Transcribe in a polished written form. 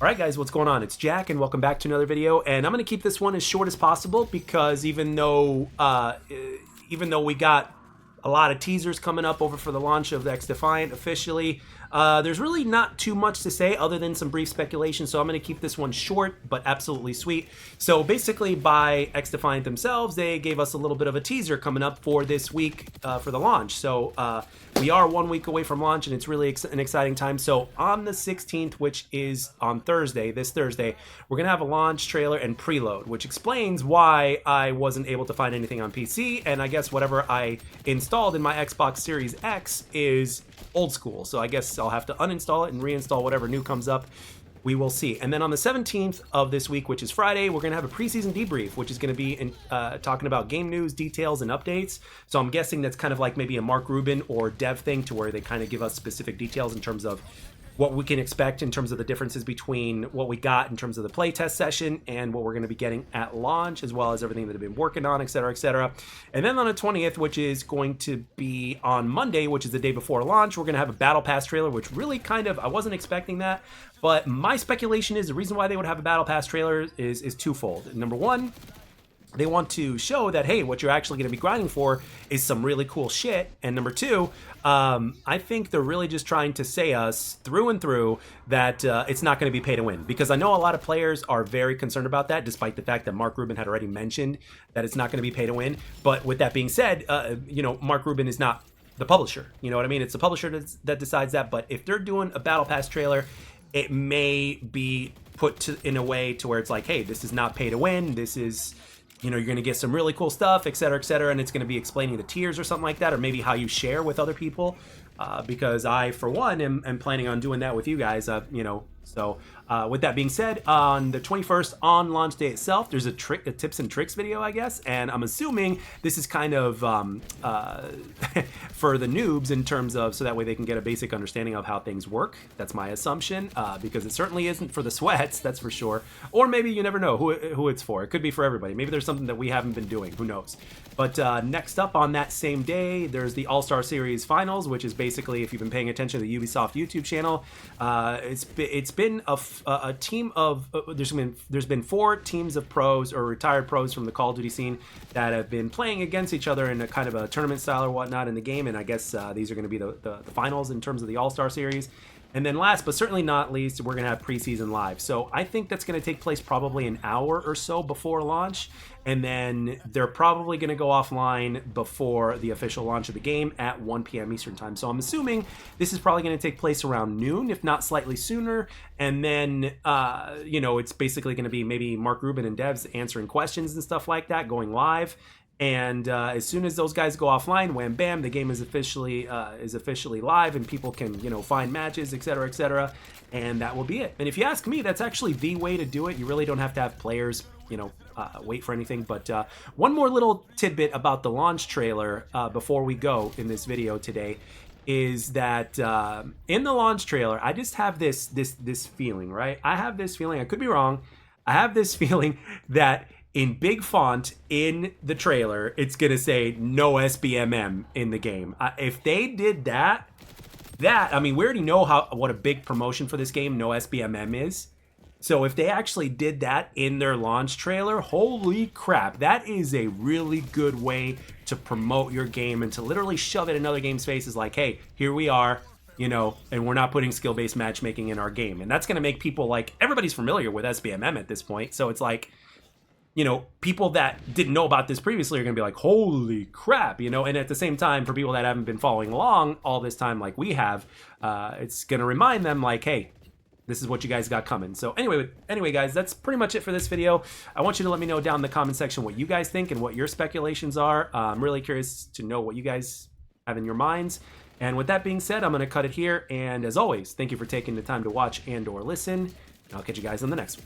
All right, guys, what's going on? It's Jack, and welcome back to another video. And I'm going to keep this one as short as possible because even though we got a lot of teasers coming up over for the launch of the XDefiant officially, there's really not too much to say other than some brief speculation. So I'm going to keep this one short, but absolutely sweet. So basically, by XDefiant themselves, they gave us a little bit of a teaser coming up for this week for the launch. So we are 1 week away from launch, and it's really an exciting time. So on the 16th, which is on Thursday, this Thursday, we're going to have a launch trailer and preload, which explains why I wasn't able to find anything on PC. And I guess whatever I installed in my Xbox Series X is old school. So I guess I'll have to uninstall it and reinstall whatever new comes up. We will see. And then on the 17th of this week, which is Friday, we're going to have a preseason debrief, which is going to be talking about game news, details, and updates. So I'm guessing that's kind of like maybe a Mark Rubin or Dev thing to where they kind of give us specific details in terms of what we can expect in terms of the differences between what we got in terms of the playtest session and what we're going to be getting at launch, as well as everything that I've been working on, et cetera, et cetera. And then on the 20th, which is going to be on Monday, which is the day before launch, we're going to have a Battle Pass trailer, which really kind of, I wasn't expecting that. But my speculation is the reason why they would have a Battle Pass trailer is twofold. Number one, they want to show that, hey, what you're actually going to be grinding for is some really cool shit. And number two, I think they're really just trying to say us through and through that it's not going to be pay to win. Because I know a lot of players are very concerned about that, despite the fact that Mark Rubin had already mentioned that it's not going to be pay to win. But with that being said, Mark Rubin is not the publisher. You know what I mean? It's the publisher that decides that. But if they're doing a Battle Pass trailer, it may be put in a way to where it's like, hey, this is not pay to win. This is... you're going to get some really cool stuff, et cetera, and it's going to be explaining the tiers or something like that, or maybe how you share with other people, because I, for one, am planning on doing that with you guys, So with that being said, on the 21st, on launch day itself, there's a tips and tricks video, I guess, and I'm assuming this is kind of for the noobs in terms of, so that way they can get a basic understanding of how things work. That's my assumption, because it certainly isn't for the sweats, that's for sure. Or maybe you never know who it's for. It could be for everybody. Maybe there's something that we haven't been doing. Who knows? But next up on that same day, there's the All-Star Series Finals, which is basically, if you've been paying attention to the Ubisoft YouTube channel, it's been a team of there's been 4 teams of pros or retired pros from the Call of Duty scene that have been playing against each other in a kind of a tournament style or whatnot in the game, and I guess these are going to be the finals in terms of the All-Star Series. And then last but certainly not least, we're going to have preseason live. So I think that's going to take place probably an hour or so before launch. And then they're probably going to go offline before the official launch of the game at 1 p.m. Eastern time. So I'm assuming this is probably going to take place around noon, if not slightly sooner. And then, it's basically going to be maybe Mark Rubin and Devs answering questions and stuff like that, going live. And as soon as those guys go offline, wham bam, the game is officially live, and people can find matches, etc., and that will be it. And if you ask me, that's actually the way to do it. You really don't have to have players wait for anything. But one more little tidbit about the launch trailer before we go in this video today is that in the launch trailer, I just have this feeling, right? I have this feeling, I could be wrong, I have this feeling that in big font in the trailer, it's going to say no SBMM in the game. If they did that, I mean, we already know what a big promotion for this game no SBMM is. So if they actually did that in their launch trailer, holy crap, that is a really good way to promote your game and to literally shove it in other games' faces like, hey, here we are, and we're not putting skill-based matchmaking in our game. And that's going to make people like, everybody's familiar with SBMM at this point. So it's like, people that didn't know about this previously are going to be like, holy crap, and at the same time, for people that haven't been following along all this time like we have, it's going to remind them like, hey, this is what you guys got coming. So anyway, guys, that's pretty much it for this video. I want you to let me know down in the comment section what you guys think and what your speculations are. I'm really curious to know what you guys have in your minds. And with that being said, I'm going to cut it here. And as always, thank you for taking the time to watch and or listen. And I'll catch you guys on the next one.